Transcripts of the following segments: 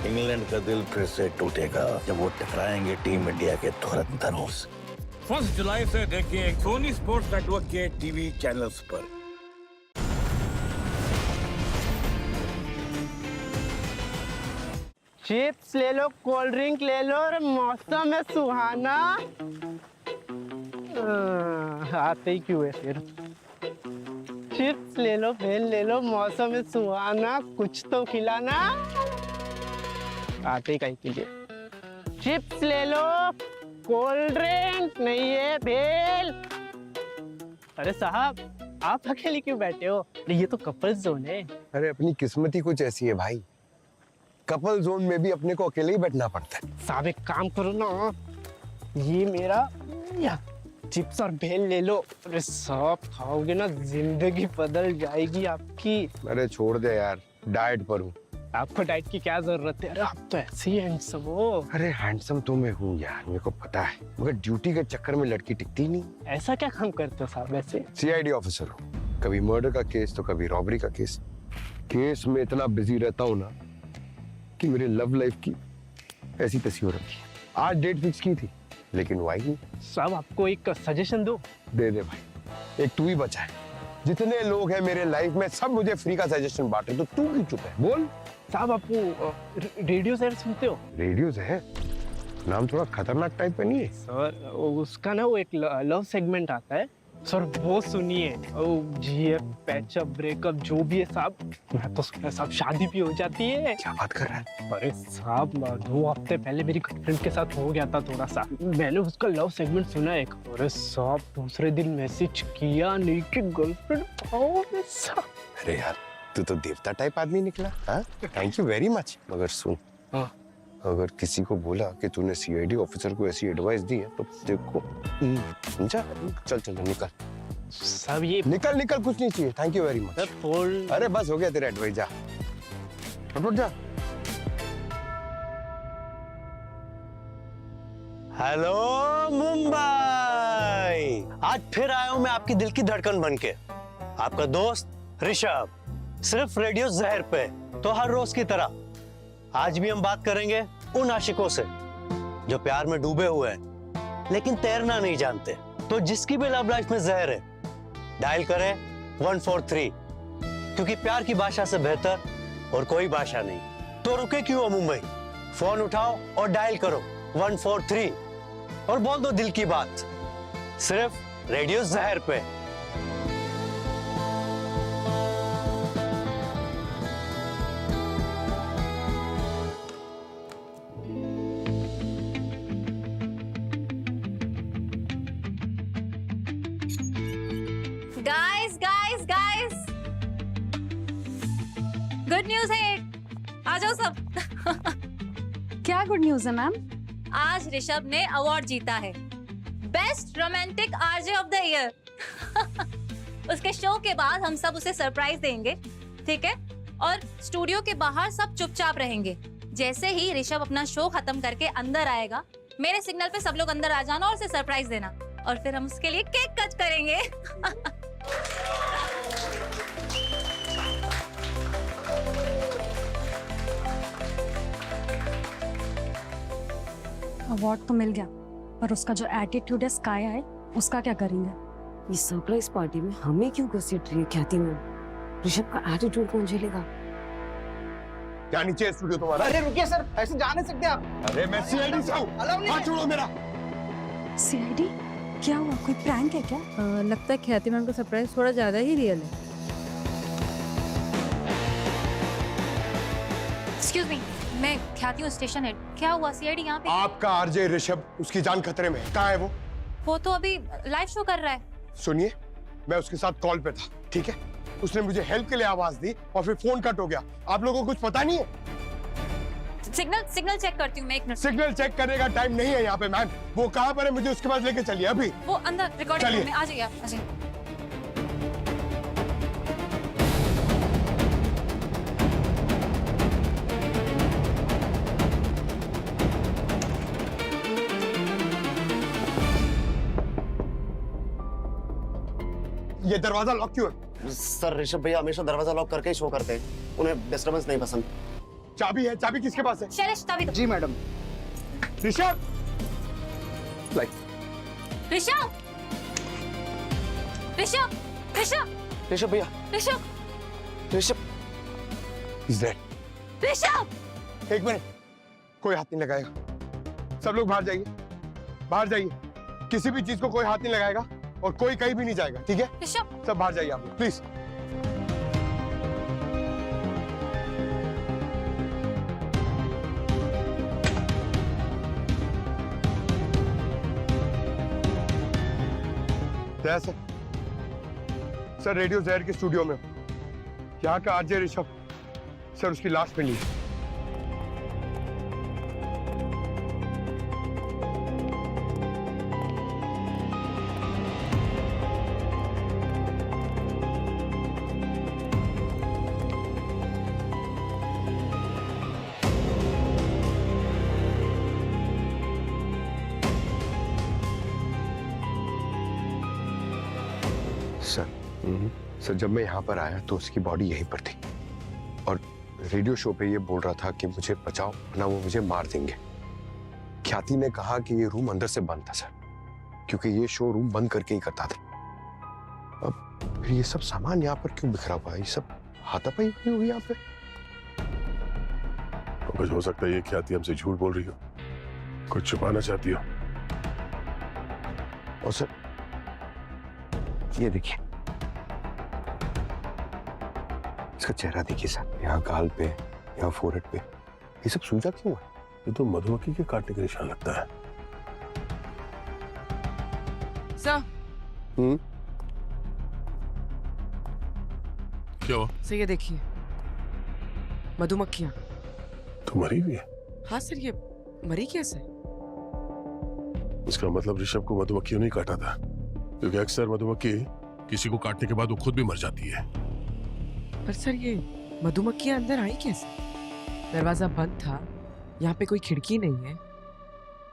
England का दिल फिर से टूटेगा जब वो टकराएंगे टीम इंडिया के धुरंधरों से। 1 जुलाई से देखिए सोनी स्पोर्ट्स नेटवर्क के टीवी चैनल्स पर। चिप्स ले लो, कोल्ड ड्रिंक ले लो और मौसम है सुहाना। आते ही क्यों है फिर? चिप्स ले लो, भेल ले लो, मौसम है सुहाना, कुछ तो खिलाना। आते ही कहीं के लिए चिप्स ले लो, कोल्ड ड्रिंक नहीं है, भेल। अरे साहब, आप अकेले क्यों बैठे हो? ये तो कपल जोन है। अरे अपनी किस्मत ही कुछ ऐसी है भाई, कपल जोन में भी अपने को अकेले ही बैठना पड़ता है। साहब एक काम करो ना, ये मेरा चिप्स और भेल ले लो। अरे साहब खाओगे ना जिंदगी बदल जाएगी आपकी। अरे छोड़ दे यार, डाइट पर हूँ। आपको डाइट की क्या जरूरत है? अरे आप तो ऐसे ही हैंडसम हो। अरे हैंडसम तो मैं हूँ यार, मेरे को पता है, मगर ड्यूटी के चक्कर में लड़की टिकती नहीं। ऐसा क्या काम करते हो साहब वैसे? सीआईडी ऑफिसर हूँ, कभी मर्डर का केस तो कभी रॉबरी का केस। केस में इतना बिजी रहता हूँ ना कि मेरे लव लाइफ की ऐसी तैसी हो रखी है। आज डेट फिक्स की थी लेकिन वो आई नहीं। साहब आपको एक सजेशन दो। दे दे भाई, एक तू ही बचा है। जितने लोग हैं मेरे लाइफ में सब मुझे फ्री का सजेशन बांट रहे, तो तू क्यों चुप है? बोल। साहब आप वो रेडियो सर सुनते हो? रेडियो से है, नाम थोड़ा खतरनाक टाइप का नहीं है? सर उसका ना वो एक लव सेगमेंट आता है सर, वो सुनिए। जीएफ, पैचअप, ब्रेकअप जो भी है साहब, मैं तो सुना साहब शादी भी हो जाती है। क्या बात कर रहा है? अरे साहब 2 हफ्ते पहले मेरी गर्लफ्रेंड के साथ हो गया था थोड़ा सा, मैंने उसका लव सेगमेंट सुना एक। अरे साहब दूसरे दिन मैसेज किया नहीं कि गर्लफ्रेंड आओगे साहब। अरे यार तू तो देवता टाइप आदमी निकला। हाँ थैंक यू वेरी मच। मगर सुन, हाँ अगर किसी को बोला कि तूने सीआईडी ऑफिसर को ऐसी एडवाइस दी है तो देखो समझा। चल चल निकल साहब, ये निकल निकल, कुछ नहीं चाहिए। Thank you very much. अरे बस हो गया तेरा एडवाइस, जा फटाफट जा। हेलो मुंबई, आज फिर आया हूं मैं आपकी दिल की धड़कन बनके, आपका दोस्त ऋषभ, सिर्फ रेडियो जहर पे। तो हर रोज की तरह आज भी हम बात करेंगे उन आशिकों से जो प्यार में डूबे हुए हैं लेकिन तैरना नहीं जानते। तो जिसकी भी लव लाइफ में जहर है, डायल करें 143, क्योंकि प्यार की भाषा से बेहतर और कोई भाषा नहीं। तो रुके क्यों हो मुंबई, फोन उठाओ और डायल करो 143 और बोल दो दिल की बात, सिर्फ रेडियो जहर पे। गाइस गुड न्यूज है, आ जाओ सब। क्या गुड न्यूज है मैम? आज ऋषभ ने अवार्ड जीता है, best romantic RJ of the year. उसके शो के बाद हम सब उसे सरप्राइज देंगे, ठीक है? और स्टूडियो के बाहर सब चुपचाप रहेंगे। जैसे ही ऋषभ अपना शो खत्म करके अंदर आएगा, मेरे सिग्नल पे सब लोग अंदर आ जाना और उसे सरप्राइज देना, और फिर हम उसके लिए केक कट करेंगे। अवार्ड तो मिल गया, पर उसका जो एटीट्यूड है स्काई है, उसका क्या करेंगे? ये सरप्राइज पार्टी में हमें क्यों घसीट रही है ख्याति मैम? ऋषभ का एटीट्यूड कौन झेलेगा? क्या नीचे है स्टूडियो तुम्हारा? अरे रुकिए सर, ऐसे जा नहीं सकते आप। अरे मैं सीआईडी से हूँ, हाथ छोड़ो मेरा। सीआईडी? क्या हुआ, कोई प्रैंक है क्या? लगता है ख्याति मैम का सरप्राइज थोड़ा ज्यादा ही रियल है। एक्सक्यूज मी, मैं ख्याति हूँ स्टेशन हेड। क्या हुआ? सीआईडी यहाँ पे? आपका आरजे ऋषभ, उसकी जान खतरे में है। कहाँ है वो? वो तो अभी लाइव शो कर रहा है। सुनिए, मैं उसके साथ कॉल पे था, ठीक है? उसने मुझे हेल्प के लिए आवाज दी और फिर फोन कट हो गया। आप लोगों को कुछ पता नहीं है? सिग्नल चेक करती हूँ मैं, एक मिनट। सिग्नल चेक करने का टाइम नहीं है यहाँ पे मैम। वो कहाँ पर है, मुझे उसके पास लेके चलिए अभी। वो अंदर रिकॉर्डिंग रूम में। आ जाइए, आ जाइए। ये दरवाजा लॉक क्यों है? सर ऋषभ भैया हमेशा दरवाजा लॉक करके ही शो करते हैं, उन्हें डिस्टर्बेंस नहीं पसंद। चाबी है, चाबी किसके पास है? शैलेश चाबी दो। जी मैडम। ऋषभ, लाइक ऋषभ, ऋषभ, ऋषभ, ऋषभ भैया, ऋषभ, ऋषभ इज डेड। ऋषभ। एक मिनट, कोई हाथ नहीं लगाएगा। सब लोग बाहर जाइए, बाहर जाइए। किसी भी चीज को कोई हाथ नहीं लगाएगा और कोई कहीं भी नहीं जाएगा, ठीक है? ऋषभ। सब बाहर जाइए आप लोग, प्लीज। जय सर। सर रेडियो जहर के स्टूडियो में यहाँ का आरजे ऋषभ सर, उसकी लाश मिली है। सर जब मैं यहाँ पर आया तो उसकी बॉडी यहीं पर थी और रेडियो शो पे ये बोल रहा था कि मुझे बचाओ वरना वो मुझे मार देंगे। ख्याति ने कहा कि ये रूम अंदर से बंद था सर, क्योंकि ये शो रूम बंद करके ही करता था। अब फिर ये सब सामान यहाँ पर क्यों बिखरा हुआ है? ये सब हाथापाई हुई हुई यहाँ पे। कुछ हो सकता है ये ख्याति हमसे झूठ बोल रही हो, कुछ छुपाना चाहती हो। और सर ये देखिए, इसका चेहरा देखिए सर, यहाँ गाल पे, यहाँ फोरहेड पे, ये सब सूजा क्यों है? ये तो मधुमक्खी के काटने का निशान लगता है। सर। क्या हुआ? सर ये देखिए, मधुमक्खियाँ। तो मरी हुई है? हाँ सर, ये मरी कैसे? इसका मतलब ऋषभ को मधुमक्खियों ने काटा था, क्योंकि अक्सर मधुमक्खी किसी को काटने के बाद वो खुद भी मर जाती है। पर सर ये मधुमक्खियाँ अंदर आई कैसे? दरवाजा बंद था, यहाँ पे कोई खिड़की नहीं है,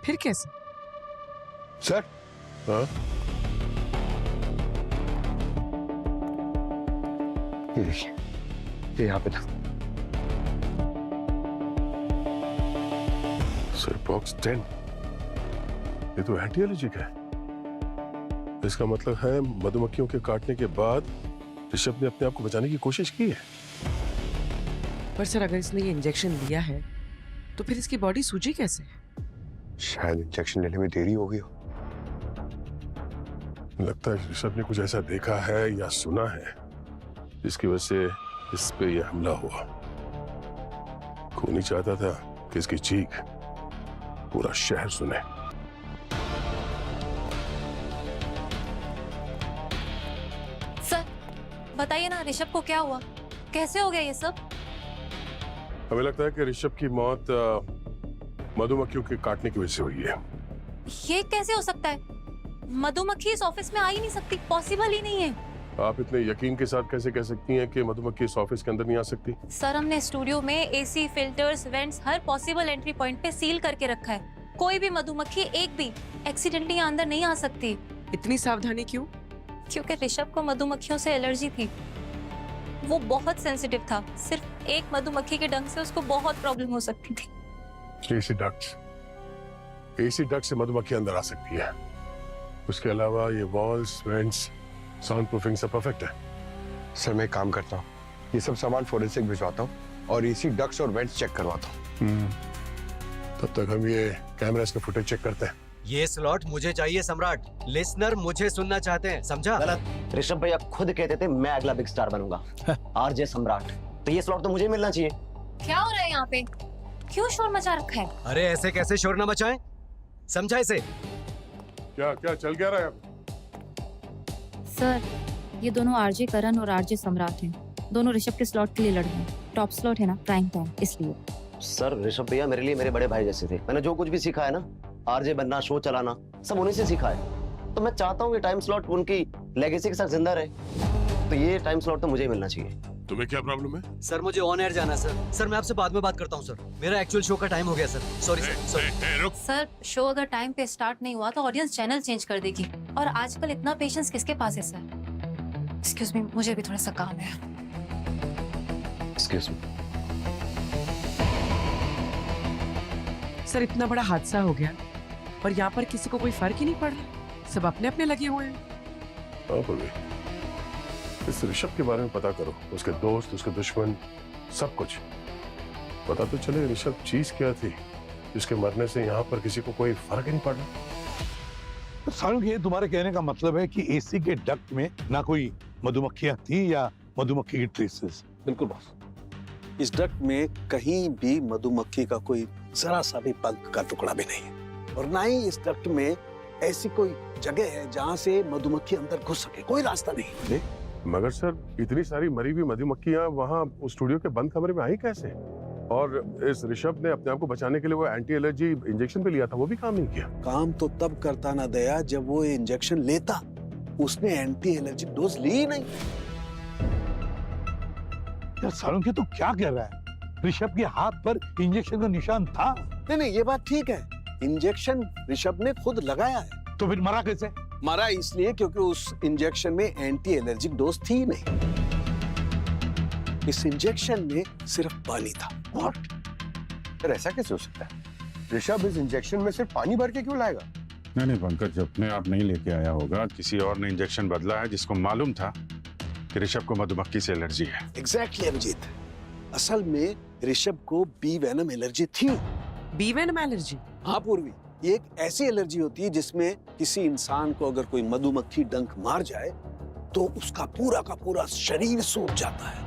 फिर कैसे? सर। हाँ? ये देखिए, ये यहाँ पे था। सर बॉक्स 10, ये तो एंटी एलर्जिक है। इसका मतलब है मधुमक्खियों के काटने के बाद ऋषभ ने अपने आप को बचाने की कोशिश की है। पर सर अगर इसने ये इंजेक्शन लिया है तो फिर इसकी बॉडी सूजी कैसे? शायद इंजेक्शन लेने में देरी हो गई हो। लगता है ऋषभ ने कुछ ऐसा देखा है या सुना है जिसकी वजह से इस पे यह हमला हुआ। खूनी चाहता था कि इसकी चीख पूरा शहर सुने। सर बताइए ना, ऋषभ को क्या हुआ, कैसे हो गया ये सब? हमें लगता है कि ऋषभ की मौत मधुमक्खियों के काटने की वजह से हुई है। ये कैसे हो सकता है? मधुमक्खी इस ऑफिस में आ ही नहीं सकती, पॉसिबल ही नहीं है। आप इतने यकीन के साथ कैसे कह सकती हैं कि मधुमक्खी इस ऑफिस के अंदर नहीं आ सकती? सर हमने स्टूडियो में एसी, फिल्टर्स, वेंट्स, हर पॉसिबल एंट्री पॉइंट पे सील करके रखा है। कोई भी मधुमक्खी एक भी एक्सीडेंटली यहाँ अंदर नहीं आ सकती। इतनी सावधानी क्यों? क्योंकि ऋषभ को मधुमक्खियों से एलर्जी थी, वो बहुत सेंसिटिव था। सिर्फ एक मधुमक्खी के डंक से उसको बहुत प्रॉब्लम हो सकती थी। एसी डक्ट से मधुमक्खी अंदर आ सकती है। उसके अलावा ये वॉल्स, वेंट्स, साउंड प्रूफिंग सब परफेक्ट है। सर मैं एक काम करता हूँ, ये सब सामान फोरेंसिक भिजवाता हूँ और एसी डक्ट्स और वेंट्स चेक करवाता हूँ। तब तक हम ये कैमरास का फुटेज चेक करते हैं। ये स्लॉट मुझे चाहिए सम्राट, लिसनर मुझे सुनना चाहते हैं, समझा? गलत। ऋषभ भैया खुद कहते थे मैं अगला बिग स्टार बनूंगा, आरजे सम्राट, तो ये स्लॉट तो मुझे मिलना चाहिए। क्या हो रहा है यहाँ पे? क्यों शोर मचा रखा है? अरे ऐसे कैसे शोर न मचाएं, समझा इसे? क्या क्या चल क्या रहा है? सर ये दोनों आरजे करण और आरजे सम्राट हैं, दोनों ऋषभ के स्लॉट के लिए लड़ रहे हैं। टॉप स्लॉट है ना, प्राइम टाइम, इसलिए। सर ऋषभ भैया मेरे लिए मेरे बड़े भाई जैसे थे। मैंने जो कुछ भी सीखा है ना, आरजे बनना, शो चलाना, सब उन्हीं से सीखा है। तो मैं चाहता हूँ कि टाइम स्लॉट उनकी लेगेसी के साथ जिंदा रहे, तो ये टाइम स्लॉट तो मुझे ही मिलना चाहिए। तुम्हें क्या प्रॉब्लम है? सर मुझे ऑन एयर जाना है सर। सर मैं आपसे बाद में बात करता हूँ सर, मेरा एक्चुअल शो का टाइम हो गया sir. Sorry sir. Sir show अगर टाइम पे स्टार्ट नहीं हुआ तो ऑडियंस चैनल चेंज कर देगी, और आजकल इतना पेशेंस किसके पास है सर? एक्सक्यूज मी, मुझे भी थोड़ा सा काम है। Excuse me. सर इतना बड़ा हादसा हो गया और यहाँ पर किसी को कोई फर्क ही नहीं पड़ रहा, सब अपने अपने लगे हुए हैं। हाँ पूर्वी, इस ऋषभ के बारे में पता करो, उसके दोस्त, उसके दुश्मन, सब कुछ पता तो चले ऋषभ चीज क्या थी जिसके मरने से यहाँ पर किसी को कोई फर्क ही नहीं पड़ रहा। सारुण, ये तुम्हारे कहने का मतलब है कि एसी के डक्ट में ना कोई मधुमक्खियां थी या मधुमक्खी की ट्रेसेस? बिल्कुल बॉस, इस डक्ट में कहीं भी मधुमक्खी का कोई जरा सा भी पंख का टुकड़ा भी नहीं है, और ना ही इस डक्ट में ऐसी कोई जगह है जहां से मधुमक्खी अंदर घुस सके, कोई रास्ता नहीं। मगर सर, इतनी सारी मरी हुई मधुमक्खियां वहां उस स्टूडियो के बंद कमरे में आई कैसे? और इस ऋषभ ने अपने आप को बचाने के लिए वो एंटी एलर्जी इंजेक्शन भी लिया था, वो भी काम नहीं किया। काम तो तब करता ना दया जब वो इंजेक्शन लेता, उसने एंटी एलर्जी डोज ली ही नहीं। यार सारुण, के तू क्या कह रहा है? ऋषभ के हाथ पर इंजेक्शन का निशान था। नहीं, ये बात ठीक है, इंजेक्शन ऋषभ ने खुद लगाया है। तो फिर मरा कैसे? मरा इसलिए क्योंकि उस इंजेक्शन में एंटी एलर्जिक डोज थी नहीं, इस इंजेक्शन में सिर्फ पानी था। What? फिर ऐसा कैसे हो सकता है? ऋषभ इस इंजेक्शन में सिर्फ पानी भर के क्यों लाएगा? नहीं पंकज, अपने आप नहीं लेके आया होगा, किसी और ने इंजेक्शन बदला है जिसको मालूम था कि ऋषभ को मधुमक्खी से एलर्जी है। एग्जैक्टली अभिजीत, असल में ऋषभ को बी वेनम एलर्जी थी। Bee venom allergy? हाँ पूर्वी, ये एक ऐसी एलर्जी होती है जिसमें किसी इंसान को अगर कोई मधुमक्खी डंक मार जाए तो उसका पूरा का पूरा शरीर सूख जाता है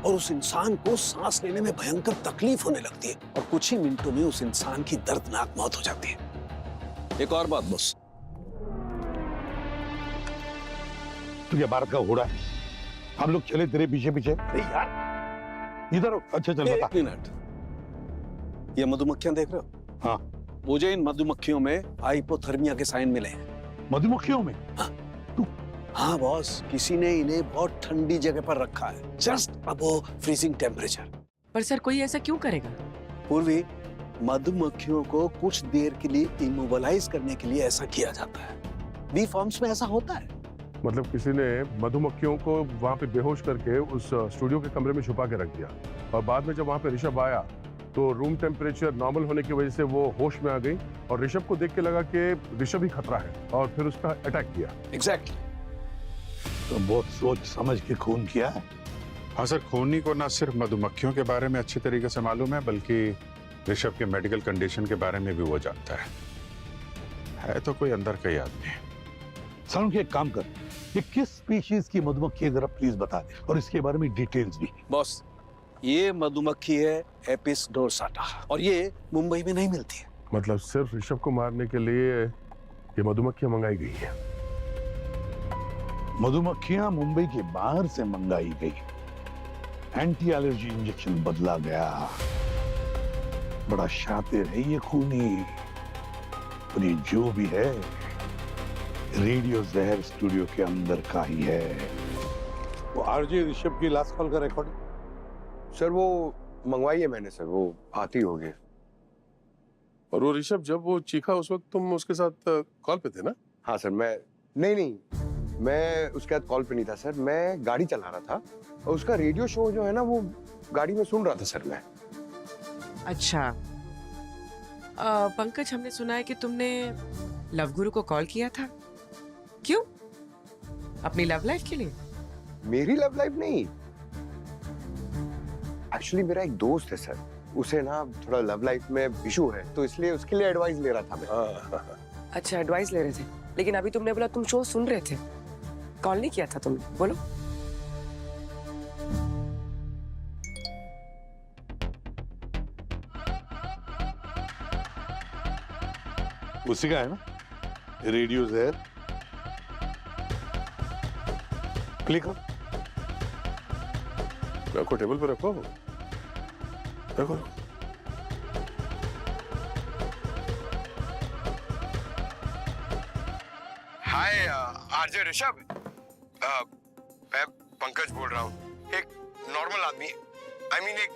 और उस इंसान को सांस लेने में भयंकर तकलीफ होने लगती है और कुछ ही मिनटों में उस इंसान की दर्दनाक मौत हो जाती है। एक और बात बॉस, तुझे भारत का घोड़ा है, हम लोग चले तेरे पीछे पीछे। यार इधर, अच्छा चल बता। एक मिनट, ये मधुमक्खियां देख रहे हो? हाँ। मुझे इन मधुमक्खियों में हाइपोथर्मिया के साइन मिले हैं। मधुमक्खियों में? हाँ बॉस, किसी ने इन्हें बहुत ठंडी जगह पर रखा है, जस्ट अबव फ्रीजिंग टेम्परेचर। पर सर कोई ऐसा क्यों करेगा? पूर्वी, मधुमक्खियों को कुछ देर के लिए इमोबलाइज करने के लिए ऐसा किया जाता है। बी फॉर्म्स में ऐसा होता है। मतलब किसी ने मधुमक्खियों को वहां पे बेहोश करके उस स्टूडियो के कमरे में छुपा के रख दिया और बाद में जब वहां पे ऋषभ आया तो रूम टेम्परेचर नॉर्मल होने की वजह से वो होश में आ गई और ऋषभ को देख के लगा कि ऋषभ ही खतरा है और फिर उसका अटैक किया। एग्जैक्टली। तो बहुत सोच समझ के खून किया है। हाँ सर, खूनी को न सिर्फ मधुमक्खियों के बारे में अच्छी तरीके से मालूम है बल्कि ऋषभ के मेडिकल कंडीशन के बारे में भी वो जानता है तो कोई अंदर का ही आदमी। सारुण, एक काम कर, ये किस स्पीशीज की मधुमक्खी है जरा प्लीज बता दे और इसके बारे में डिटेल्स भी। बॉस, ये मधुमक्खी है एपिस डोर्साटा और ये मुंबई में नहीं मिलती है। मतलब सिर्फ ऋषभ को मारने के लिए ये मधुमक्खियां मंगाई गई हैं। मधुमक्खियां मुंबई के बाहर से मंगाई गई, एंटी एलर्जी इंजेक्शन बदला गया। बड़ा शातिर है ये खूनी, और ये जो भी है रेडियो जहर स्टूडियो के अंदर का ही है। वो आरजे ऋषभ की लास्ट कॉल का रिकॉर्ड? सर वो मंगवाई है मैंने सर, वो आती होगी। और वो ऋषभ जब वो चीखा उस वक्त तुम उसके साथ कॉल पे थे ना? हाँ सर, नहीं मैं उसके साथ कॉल पे नहीं था सर, मैं गाड़ी चला रहा था और उसका रेडियो शो जो है ना वो गाड़ी में सुन रहा था सर मैं। अच्छा पंकज, हमने सुना है कि तुमने लव गुरु को कॉल किया था, क्यों? अपनी लव लाइफ के लिए? मेरी लव लाइफ नहीं, एक्चुअली मेरा एक दोस्त है सर, उसे ना थोड़ा लव लाइफ में इशू है तो इसलिए उसके लिए एडवाइस ले रहा था मैं। अच्छा, एडवाइस ले रहे थे, लेकिन अभी तुमने बोला तुम शो सुन रहे थे, कॉल नहीं किया था तुमने, बोलो। उसी का है ना रेडियो जहर? क्लिक करो, रखो टेबल पे रखो। हाय आरजे ऋषभ, मैं पंकज बोल रहा हूँ, एक नॉर्मल आदमी, आई मीन एक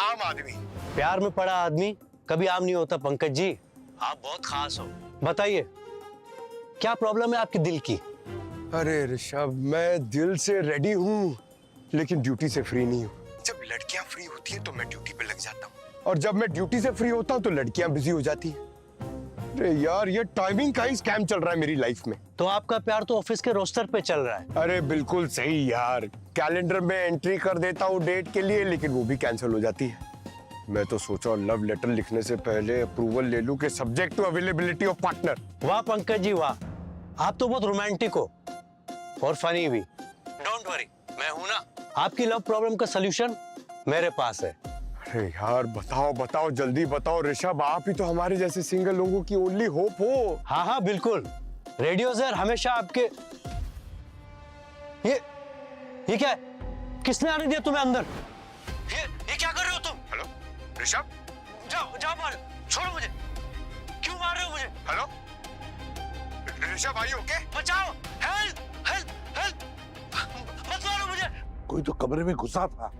आम आदमी। प्यार में पड़ा आदमी कभी आम नहीं होता पंकज जी, आप बहुत खास हो। बताइए क्या प्रॉब्लम है आपके दिल की? अरे ऋषभ, मैं दिल से रेडी हूँ लेकिन ड्यूटी से फ्री नहीं हूँ। जब लड़कियां फ्री होती है तो मैं ड्यूटी पे लग जाता हूँ और जब मैं ड्यूटी से फ्री होता हूँ तो लड़कियां बिजी हो जाती हैं। अरे यार, ये टाइमिंग का ही स्कैम चल रहा है मेरी लाइफ में। तो आपका प्यार तो ऑफिस के रोस्टर पे चल रहा है। अरे बिल्कुल सही यार, कैलेंडर में एंट्री कर देता हूँ डेट के लिए, लेकिन वो भी कैंसिल हो जाती है। मैं तो सोचा लव लेटर लिखने से पहले अप्रूवल ले लूं कि subject to availability of partner. वाह पंकज जी वाह, आप तो बहुत रोमांटिक हो और फनी भी। डोंट वरी, मैं हूं ना। आपकी लव प्रॉब्लम का सलूशन मेरे पास है। अरे यार बताओ बताओ, जल्दी बताओ ऋषभ, आप ही तो हमारे जैसे सिंगल लोगों की ओनली होप हो। हाँ हाँ बिल्कुल, रेडियो ज़हर हमेशा आपके। ये क्या है? किसने आने दिया तुम्हें अंदर? ये क्या कर रहे हो तुम? हेलो ऋषभ, जाओ जाओ बाहर, छोड़ो मुझे। क्यों मार रहे हो मुझे? हेलो ऋषभ, आई ओके? बचाओ, हेल्प हेल्प हेल्प, मत मारो मुझे। कोई तो कमरे में घुसा था,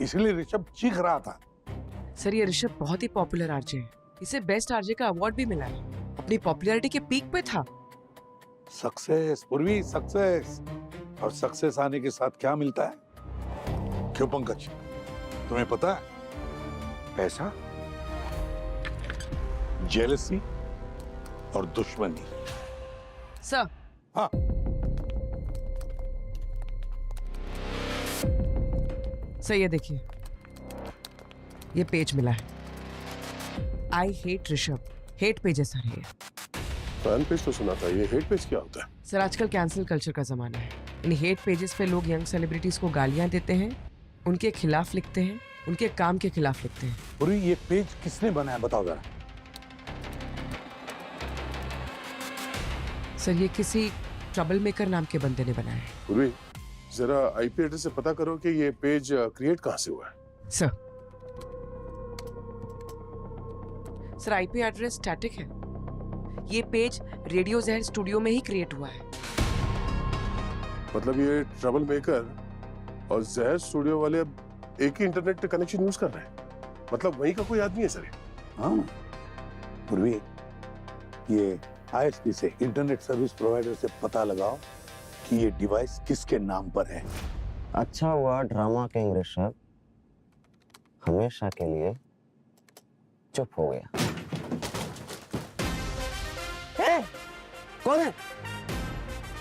इसलिए ऋषभ चीख रहा था। सर ये ऋषभ बहुत ही पॉपुलर आरजे है, इसे बेस्ट आरजे का अवार्ड भी मिला है, अपनी पॉपुलैरिटी के पीक पे था। सक्सेस पूर्वी, सक्सेस। और सक्सेस आने के साथ क्या मिलता है? क्यों पंकज, तुम्हें पता है? पैसा, जेलसी और दुश्मनी। सर हाँ, सर ये देखिए, ये पेज मिला है, I hate Rishabh, hate page है सर ये। फैन पेज तो सुना था, ये हेट पेज क्या होता है? सर आजकल कैंसिल कल्चर का जमाना है, इन हेट पेजेस पे लोग यंग सेलिब्रिटीज को गालियां देते हैं, उनके खिलाफ लिखते हैं, उनके काम के खिलाफ लिखते हैं। पूरी ये पेज किसने बनाया बताओ जरा? सर ये किसी ट्रबल मेकर नाम के बंदे ने बनाया है। पूर्वी, जरा आईपी एड्रेस से पता करो कि ये पेज क्रिएट कहाँ से हुआ है। सर आईपी एड्रेस स्टैटिक है, ये पेज रेडियो ज़हर स्टूडियो में ही क्रिएट हुआ है। मतलब ये ट्रबल मेकर और जहर स्टूडियो वाले अब एक ही इंटरनेट कनेक्शन यूज कर रहे हैं, मतलब वहीं का कोई आदमी है सर ये? हाँ पूर्वी, ये आईएसपी से, इंटरनेट सर्विस प्रोवाइडर से पता लगाओ कि ये डिवाइस किसके नाम पर है। अच्छा हुआ ड्रामा किंग ऋषभ हमेशा के लिए चुप हो गया। कौन है?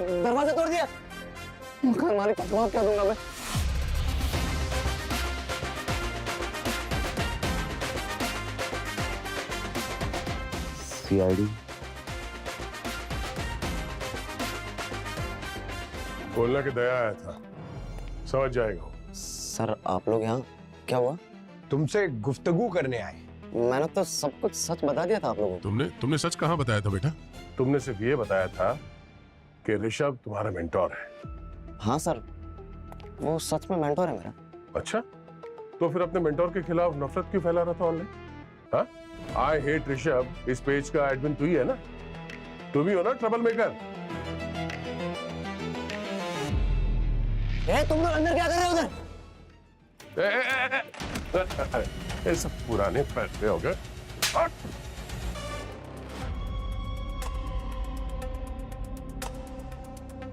दरवाजा तोड़ दिया। हमारी कसम क्या दूंगा मैं। सीआईडी बोलना कि दया आया था, समझ जाएगा। सर आप लोग यहाँ क्या हुआ? तुमसे गुफ्तगू करने आए। मैंने तो सब कुछ सच बता दिया था आप लोगों को। तुमने सच कहाँ बताया था बेटा? तुमने सिर्फ ये बताया था कि ऋषभ तुम्हारा मेंटोर है। हाँ सर, वो सच में मेंटोर है मेरा। अच्छा, तो फिर अपने मेंटोर के खिलाफ नफरत क्यों फैला रहा था ऑनलाइन? हाँ, आई हेट ऋषभ, इस पेज का एडमिन तू ही है ना? तुम ही हो ना ट्रबल मेकर? तुम लोग अंदर क्या कर रहे हो उधर? ये सब पुराने फैसले हो गए।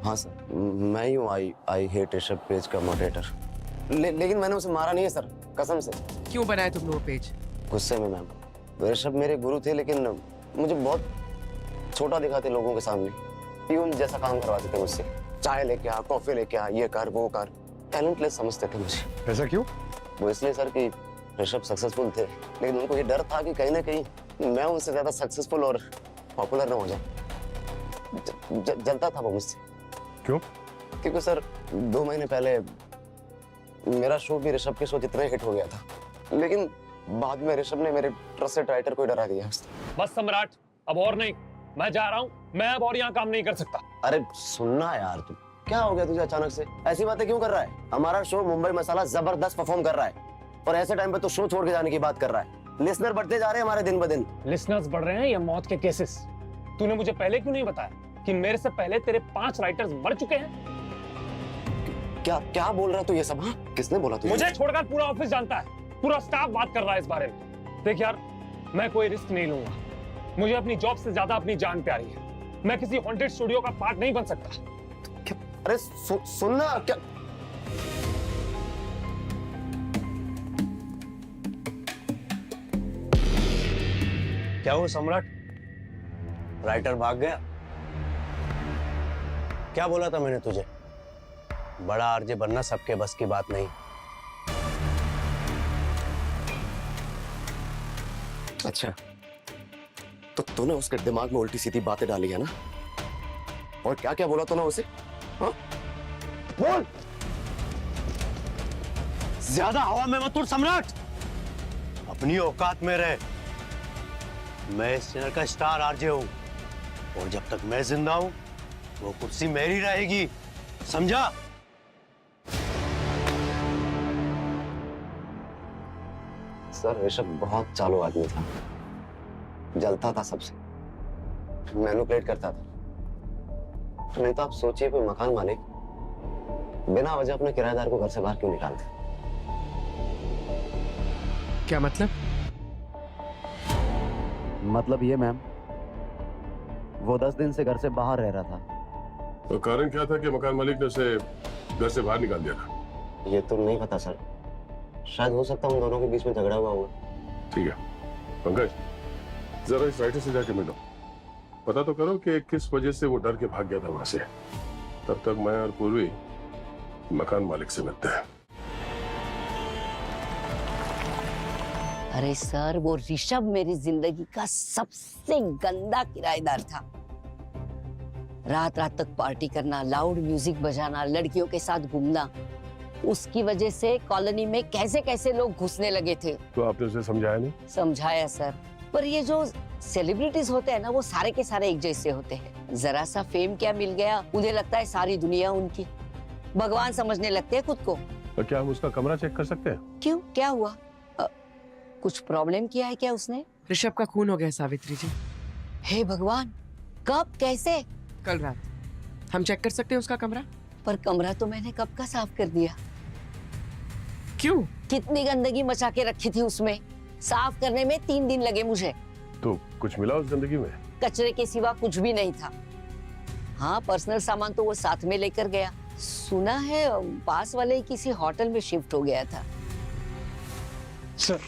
हाँ सर, मैं ही हूँ आई हेट ऋषभ पेज का मॉडरेटर। लेकिन मैंने उसे मारा नहीं है सर, कसम से। क्यों बनाया तुमने वो पेज? गुस्से में मैम। ऋषभ मेरे गुरु थे, लेकिन मुझे बहुत छोटा दिखाते लोगों के सामने। प्यून जैसा काम करवाते थे मुझसे, चाय लेके आ, कॉफी लेके आ, ये कर वो कर। टैलेंटलेस समझते थे मुझे। ऐसा क्यों? वो इसलिए सर कि ऋषभ सक्सेसफुल थे, लेकिन उनको ये डर था कि कहीं ना कहीं मैं उनसे ज्यादा सक्सेसफुल और पॉपुलर ना हो जाऊं। जलता था वो मुझसे। क्यों? क्योंकि सर 2 महीने पहले मेरा शो भी ऋषभ के शो जितना हिट हो गया था, लेकिन बाद में ऋषभ ने मेरे ट्रस्टेड राइटर को डरा दिया। बस सम्राट, अब और नहीं, मैं जा रहा हूँ। मैं अब और यहाँ काम नहीं कर सकता। अरे सुनना यार, तू क्या हो गया तुझे अचानक से? ऐसी बातें क्यों कर रहा है? हमारा शो मुंबई मसाला जबरदस्त परफॉर्म कर रहा है, और ऐसे टाइम पे तो शो छोड़ के जाने की बात कर रहा है। लिसनर बढ़ते जा रहे हैं हमारे दिन ब दिन। लिसनर्स बढ़ रहे हैं या मौत के केसेस? तूने मुझे पहले क्यों नहीं बताया कि मेरे से पहले तेरे 5 राइटर्स मर चुके हैं? क्या बोल रहा है तू ये सब? हाँ, किसने बोला तुझे? मुझे छोड़कर पूरा ऑफिस जानता है, पूरा स्टाफ बात कर रहा है इस बारे में। देख यार, मैं कोई रिस्क नहीं लूंगा। मुझे अपनी जॉब से ज्यादा अपनी जान प्यारी है। मैं किसी हॉन्टेड स्टूडियो का पार्ट नहीं बन सकता। अरे सुनना क्या? क्या वो सम्राट राइटर भाग गया? क्या बोला था मैंने तुझे? बड़ा आरजे बनना सबके बस की बात नहीं। अच्छा, तो तूने उसके दिमाग में उल्टी सीधी बातें डाली है ना? और क्या क्या बोला तूने उसे? हाँ? बोल। ज्यादा हवा में मत उड़ सम्राट, अपनी औकात में रह। मैं इस चैनल का स्टार आरजे हूं और जब तक मैं जिंदा हूं वो कुर्सी मेरी रहेगी, समझा? सर ऋषभ बहुत चालू आदमी था, जलता था सबसे, मैनिपुलेट करता था। नहीं तो आप सोचिए कोई मकान मालिक बिना वजह अपने किराएदार को घर से बाहर क्यों निकालते? क्या मतलब? मतलब ये मैम, वो 10 दिन से घर से बाहर रह रहा था। तो कारण क्या था कि मकान मालिक ने उसे घर से बाहर निकाल दिया था? ये तो नहीं पता सर, शायद हो सकता है उन दोनों के बीच में झगड़ा हुआ होगा। ठीक है पंकज, जरा इस राइटर से जाके मिलो, पता तो करो कि किस वजह से वो डर के भाग गया था वहां से। तब तक मैं और पूर्वी मकान मालिक से मिलते हैं। अरे सर, वो ऋषभ मेरी जिंदगी का सबसे गंदा किराएदार था। रात रात तक पार्टी करना, लाउड म्यूजिक बजाना, लड़कियों के साथ घूमना, उसकी वजह से कॉलोनी में कैसे कैसे लोग घुसने लगे थे। तो आपने उसे समझाया नहीं? समझाया सर, पर ये जो सेलिब्रिटीज होते हैं ना, वो सारे के सारे एक जैसे होते हैं। जरा सा फेम क्या मिल गया, उन्हें लगता है सारी दुनिया उनकी, भगवान समझने लगते हैं खुद को। तो क्या हम उसका कमरा चेक कर सकते हैं? क्यों, क्या हुआ? कुछ प्रॉब्लम किया है क्या उसने? ऋषभ का खून हो गया सावित्री जी। हे भगवान, कब, कैसे? कल रात। हम चेक कर सकते हैं उसका कमरा? पर कमरा तो मैंने कब का साफ कर दिया। क्यों? कितनी गंदगी मचा के रखी थी उसमें, साफ करने में 3 दिन लगे मुझे। तो कुछ मिला उस गंदगी में? कचरे के सिवा कुछ भी नहीं था। हाँ, पर्सनल सामान तो वो साथ में लेकर गया। सुना है पास वाले किसी होटल में शिफ्ट हो गया था। सर,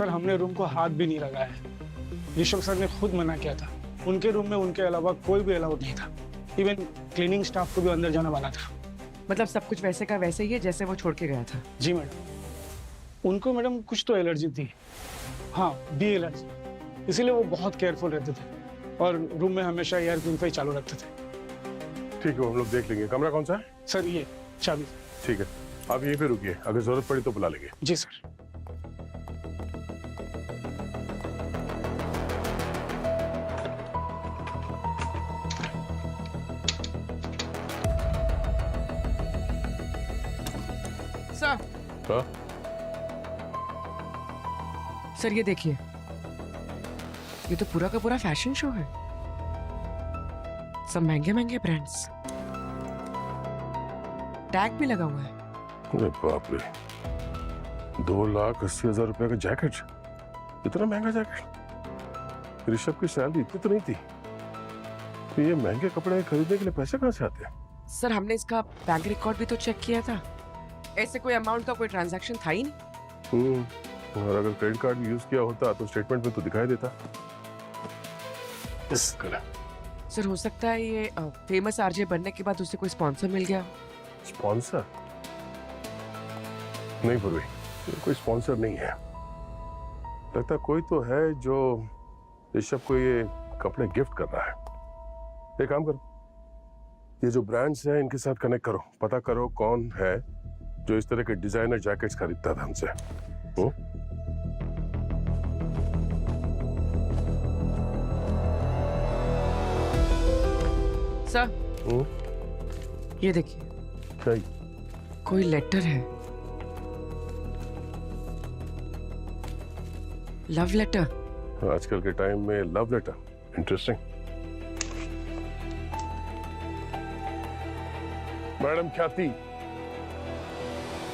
हमने रूम को हाथ भी नहीं लगाया है। ऋषभ सर ने खुद मना किया था। उनके रूम में उनके अलावा कोई भी अलाउड नहीं था। इवन क्लीनिंग स्टाफ को भी अंदर जाना मना था। मतलब सब कुछ वैसे का वैसे ही है जैसे वो छोड़ के गया था? जी मैडम। उनको मैडम कुछ तो एलर्जी थी, हाँ, बी एलर्जी, इसीलिए वो बहुत केयरफुल रहते थे और रूम में हमेशा एयर प्यूरिफायर चालू रखते थे। ठीक है, हम लोग देख लेंगे। कमरा कौन सा है? सर ये चाबी। ठीक है, आप यहीं पे रुकिए, अगर जरूरत पड़ी तो बुला लेंगे। जी सर। हाँ? सर ये देखिए, ये तो पूरा का पूरा फैशन शो है। सब महंगे महंगे ब्रांड्स, टैग भी लगा हुआ है। अरे बाप रे, 2,80,000 रुपए का जैकेट, इतना महंगा जैकेट? ऋषभ की सैलरी इतनी तो नहीं थी, तो ये महंगे कपड़े खरीदने के लिए पैसे कहाँ से आते हैं? सर हमने इसका बैंक रिकॉर्ड भी तो चेक किया था, ऐसे कोई अमाउंट का कोई ट्रांजैक्शन था ही नहीं। और अगर क्रेडिट कार्ड यूज किया होता तो स्टेटमेंट में तो दिखाई देता। सर हो सकता है ये फेमस आरजे बनने के बाद उसे कोई स्पॉन्सर मिल गया। स्पॉन्सर? नहीं पूर्वी, कोई स्पॉन्सर नहीं है। लगता कोई तो है जो ऋषभ को ये कपड़े गिफ्ट कर रहा है। एक काम करो, ये जो ब्रांड्स हैं इनके साथ कनेक्ट करो, पता करो कौन है जो इस तरह के डिजाइनर जैकेट्स खरीदता था हमसे। सर ये देखिए, क्या? कोई लेटर है, लव लेटर। आजकल के टाइम में लव लेटर, इंटरेस्टिंग। मैडम ख्याति।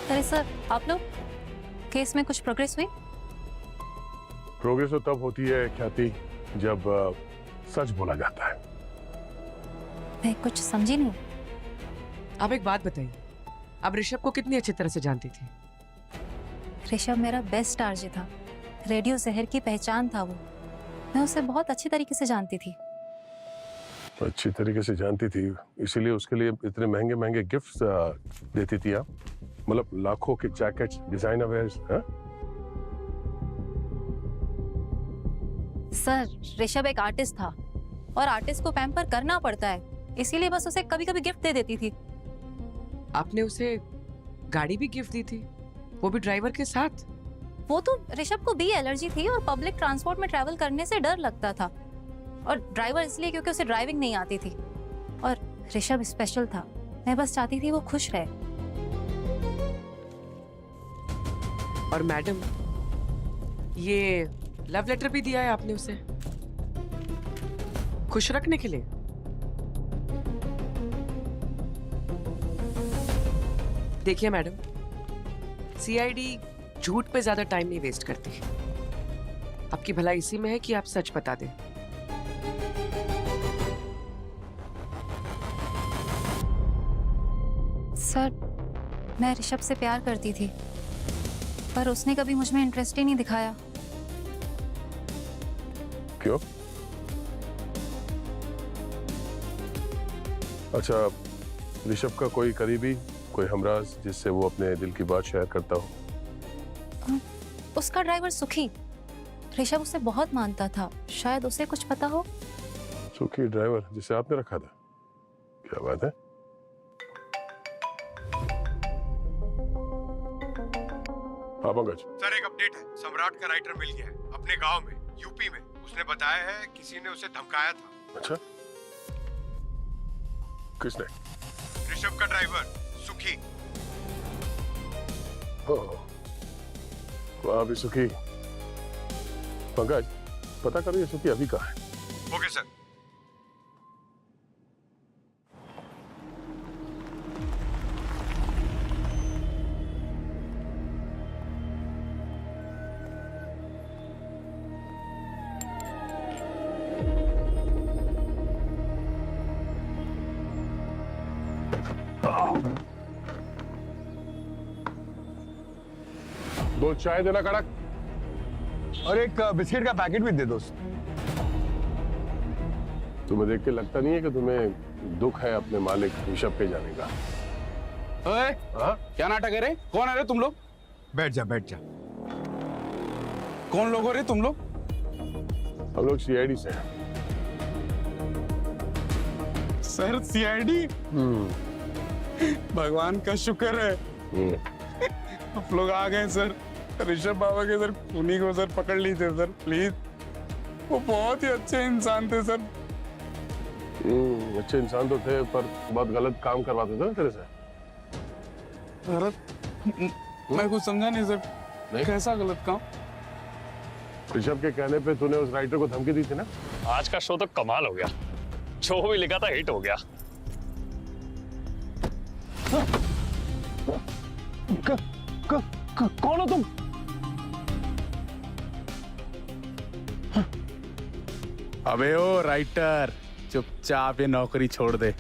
अरे सर, आप लोग, केस में कुछ प्रोग्रेस हुई? प्रोग्रेस तो तब होती है ख्याति जब सच बोला जाता है। मैं कुछ समझी नहीं। आप एक बात बताइए, अब ऋषभ को कितनी अच्छी तरह से जानती थी? ऋषभ मेरा बेस्ट आरजे था, रेडियो जहर की पहचान था वो। मैं उसे बहुत अच्छी तरीके से जानती थी। अच्छी तरीके से जानती थी, इसीलिए उसके लिए इतने महंगे महंगे गिफ्ट्स देती थी आप? मतलब लाखों के jackets, designer wears? Sir Rishabh एक आर्टिस्ट था और आर्टिस्ट को पैम्पर करना पड़ता है, इसीलिए बस उसे कभी कभी गिफ्ट दे देती थी। आपने उसे गाड़ी भी गिफ्ट दी थी, वो भी ड्राइवर के साथ? वो तो ऋषभ को भी एलर्जी थी और पब्लिक ट्रांसपोर्ट में ट्रैवल करने से डर लगता था, और ड्राइवर इसलिए क्योंकि उसे ड्राइविंग नहीं आती थी। और ऋषभ स्पेशल था, मैं बस चाहती थी वो खुश रहे। और मैडम, ये लव लेटर भी दिया है आपने उसे खुश रखने के लिए? देखिए मैडम, सीआईडी झूठ पे ज्यादा टाइम नहीं वेस्ट करती। आपकी भलाई इसी में है कि आप सच बता दें। सर मैं ऋषभ से प्यार करती थी, पर उसने कभी मुझ में इंटरेस्ट ही नहीं दिखाया। क्यों? अच्छा, ऋषभ का कोई करीबी, कोई हमराज जिससे वो अपने दिल की बात शेयर करता हो? उसका ड्राइवर सुखी, ऋषभ उसे बहुत मानता था, शायद उसे कुछ पता हो। सुखी ड्राइवर जिसे आपने रखा था? क्या बात है? हाँ पंकज। सर एक अपडेट है, सम्राट का राइटर मिल गया है अपने गांव में, यूपी में। उसने बताया है किसी ने उसे धमकाया था। अच्छा, किसने? ऋषभ का ड्राइवर सुखी। वहां भी सुखी। पंकज पता करो ये सुखी अभी कहाँ है? Okay sir. दो चाय देना कड़क, और एक बिस्किट का पैकेट भी दे दो। तुम्हें देख के लगता नहीं है कि तुम्हें दुख है अपने मालिक ऋषभ के जाने का? ओए, क्या नाटक है रे? कौन है रे तुम लोग? बैठ जा बैठ जा। कौन लोग हो रे तुम लोग? हम लोग सीआईडी से हैं। Sir CID? भगवान का शुक्र है आप लोग आ गए सर। ऋषभ बाबा के सर खूनी को सर पकड़ लीजिए सर प्लीज, वो बहुत ही अच्छे इंसान थे सर। अच्छे इंसान तो थे, पर बहुत गलत काम करवाते थे ना तेरे से। गलत? मैं कुछ समझा नहीं सर। नहीं? कैसा गलत काम? ऋषभ के कहने पे तूने उस राइटर को धमकी दी थी ना? आज का शो तो कमाल हो गया, जो भी लिखा था हिट हो गया। कौन हो तुम? अबे ओ राइटर, चुपचाप ये नौकरी छोड़ दे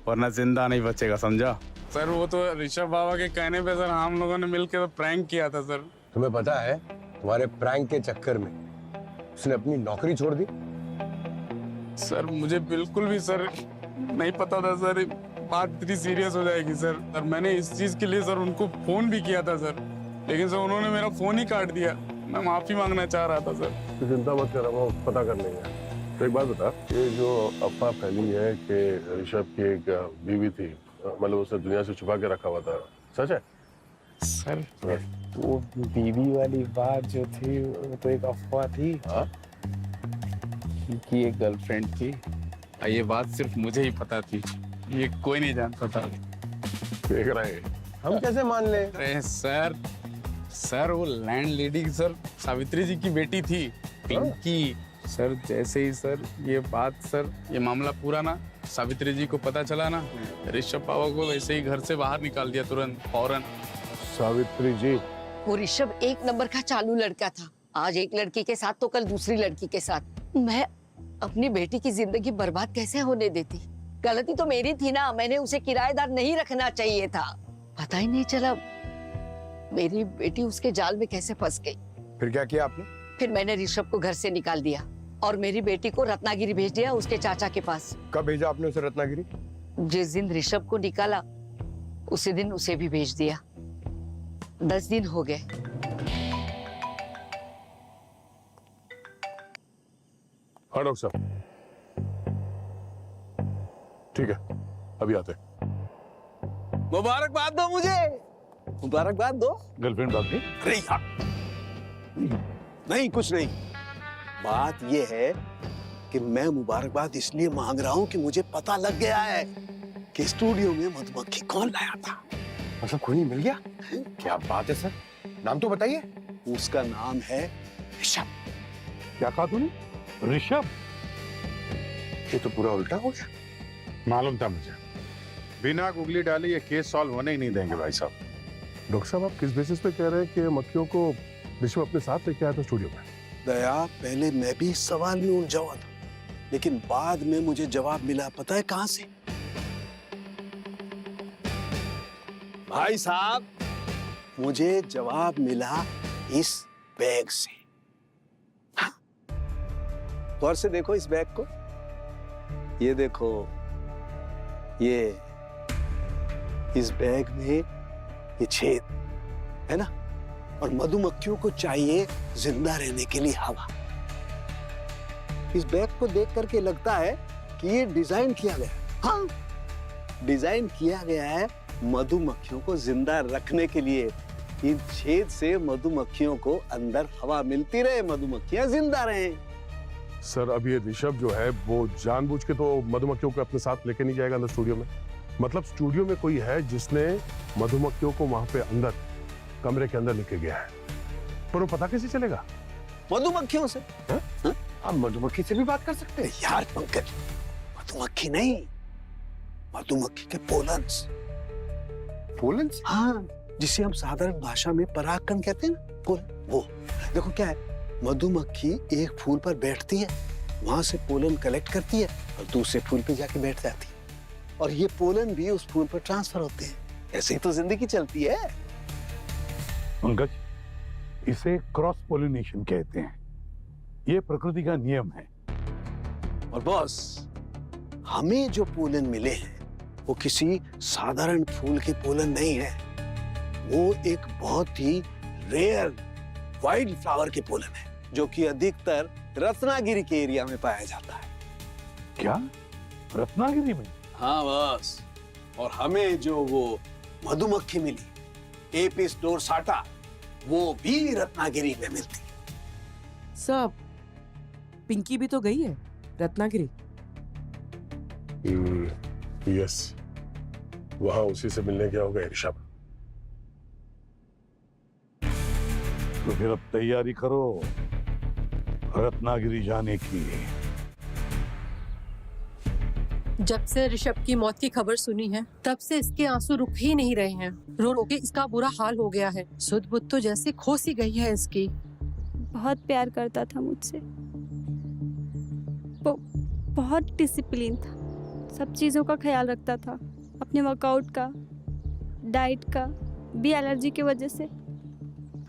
वरना जिंदा नहीं बचेगा, समझा? सर वो तो ऋषभ बाबा के कहने पे सर हम लोगों ने मिलकर तो प्रैंक किया था सर। तुम्हें पता है तुम्हारे प्रैंक के चक्कर में उसने अपनी नौकरी छोड़ दी? सर मुझे बिल्कुल भी सर नहीं पता था सर, बात इतनी सीरियस हो जाएगी सर। और मैंने इस चीज के लिए सर उनको फोन भी किया था सर, लेकिन सर उन्होंने मेरा फोन ही काट दिया। मैं माफी मांगना चाह रहा था सर। चिंता मत कर, वो पता कर लेंगे। तो एक बात बता, ये जो अफवाह फैली है कि ऋषभ की एक बीवी थी, मतलब उसने दुनिया से छुपा के रखा हुआ था, सच है? सर वो बीवी वाली बात जो थी वो तो एक अफवाह थी। हाँ? कि एक गर्लफ्रेंड थी, ये बात सिर्फ मुझे ही पता थी, ये कोई नहीं जानता था। देख रहे हैं हम कैसे मान ले? अरे सर वो लैंड लेडी सर सावित्री जी की बेटी थी, पिंकी। सर जैसे ही सर ये बात सर ये मामला पूरा ना सावित्री जी को पता चला ना, ऋषभ बाबा को वैसे ही घर से बाहर निकाल दिया तुरंत, फौरन। सावित्री जी? वो ऋषभ एक नंबर का चालू लड़का था, आज एक लड़की के साथ तो कल दूसरी लड़की के साथ। मैं अपनी बेटी की जिंदगी बर्बाद कैसे होने देती? गलती तो मेरी थी ना, मैंने उसे किराएदार नहीं रखना चाहिए था। पता ही नहीं चला मेरी बेटी उसके जाल में कैसे फंस गई। फिर क्या किया आपने? फिर मैंने ऋषभ को घर से निकाल दिया और मेरी बेटी को रत्नागिरी भेज दिया उसके चाचा के पास। कब भेजा आपने उसे रत्नागिरी? जिस दिन ऋषभ को निकाला उसी दिन उसे भी भेज दिया। 10 दिन हो गए। हाँ डॉक्टर साहब, ठीक है, अभी आते हैं। मुबारकबाद दो मुझे, मुबारकबाद दो। गर्लफ्रेंड भाग गई? अरे यार, नहीं कुछ नहीं। बात ये है कि मैं मुबारकबाद इसलिए मांग रहा हूँ कि मुझे पता लग गया है कि स्टूडियो में मधुमक्खी कौन लाया था। मतलब खूनी मिल गया? क्या बात है सर, नाम तो बताइए। उसका नाम है ऋषभ। क्या कहा तूने? ऋषभ? ये तो पूरा उल्टा हो गया। मालूम था मुझे, बिना गुगली डाले ये केस सॉल्व होने ही नहीं देंगे भाई साहब। डॉक्टर साहब, आप किस बेसिस पे कह रहे हैं कि मक्खियों को ऋषभ अपने साथ लेके आया था स्टूडियो में? दया, पहले मैं भी इस सवाल में उलझा हुआ था, लेकिन बाद में मुझे जवाब मिला। पता है कहां से? भाई साहब, मुझे जवाब मिला इस बैग से। हाँ? गौर से देखो इस बैग को। ये देखो, ये इस बैग में ये छेद है ना, और मधुमक्खियों को चाहिए जिंदा रहने के लिए हवा। इस बैग को देख करके लगता है कि ये डिजाइन किया गया है। हाँ, डिजाइन किया गया है मधुमक्खियों को जिंदा रखने के लिए। इन छेद से मधुमक्खियों को अंदर हवा मिलती रहे, मधुमक्खियां जिंदा रहें। सर, अब ये ऋषभ जो है वो जानबूझ के तो मधुमक्खियों को अपने साथ लेके नहीं जाएगा अंदर स्टूडियो में। मतलब स्टूडियो में कोई है जिसने मधुमक्खियों को वहां पे अंदर कमरे के अंदर लेके गया है, पर वो पता कैसे चलेगा? मधुमक्खियों से। आप मधुमक्खी से भी बात कर सकते हैं यार पंकज, मधुमक्खी नहीं, मधुमक्खी के पोलन्स। पोलन्स? हाँ, जिसे हम साधारण भाषा में परागकण कहते हैं ना, वो। देखो क्या है, मधुमक्खी एक फूल पर बैठती है, वहां से पोलन कलेक्ट करती है और दूसरे फूल पे जाके बैठ जाती है, और ये पोलन भी उस फूल पर ट्रांसफर होते हैं। ऐसे ही तो जिंदगी चलती है। पंकज, इसे क्रॉस पोलिनेशन कहते हैं। ये प्रकृति का नियम है। और बॉस, हमें जो पोलन मिले हैं वो किसी साधारण फूल के पोलन नहीं है, वो एक बहुत ही रेयर वाइल्ड फ्लावर के पोलन है, जो कि अधिकतर रत्नागिरी के एरिया में पाया जाता है। क्या? रत्नागिरी में? हाँ बॉस, और हमें जो वो मधुमक्खी मिली, एपिस डोरसाटा, वो भी रत्नागिरी में मिलती है। सब पिंकी भी तो गई है रत्नागिरी। यस, वहां उसी से मिलने गया होगा ऋषभ। तो फिर अब तैयारी करो रत्नागिरी जाने की। जब से ऋषभ की मौत की खबर सुनी है, तब से इसके आंसू रुक ही नहीं रहे हैं। रो रो के इसका बुरा हाल हो गया है। सुध बुध तो जैसे खो सी गई है इसकी। बहुत प्यार करता था मुझसे, वो बहुत डिसिप्लिन था, सब चीज़ों का ख्याल रखता था, अपने वर्कआउट का, डाइट का भी। एलर्जी की वजह से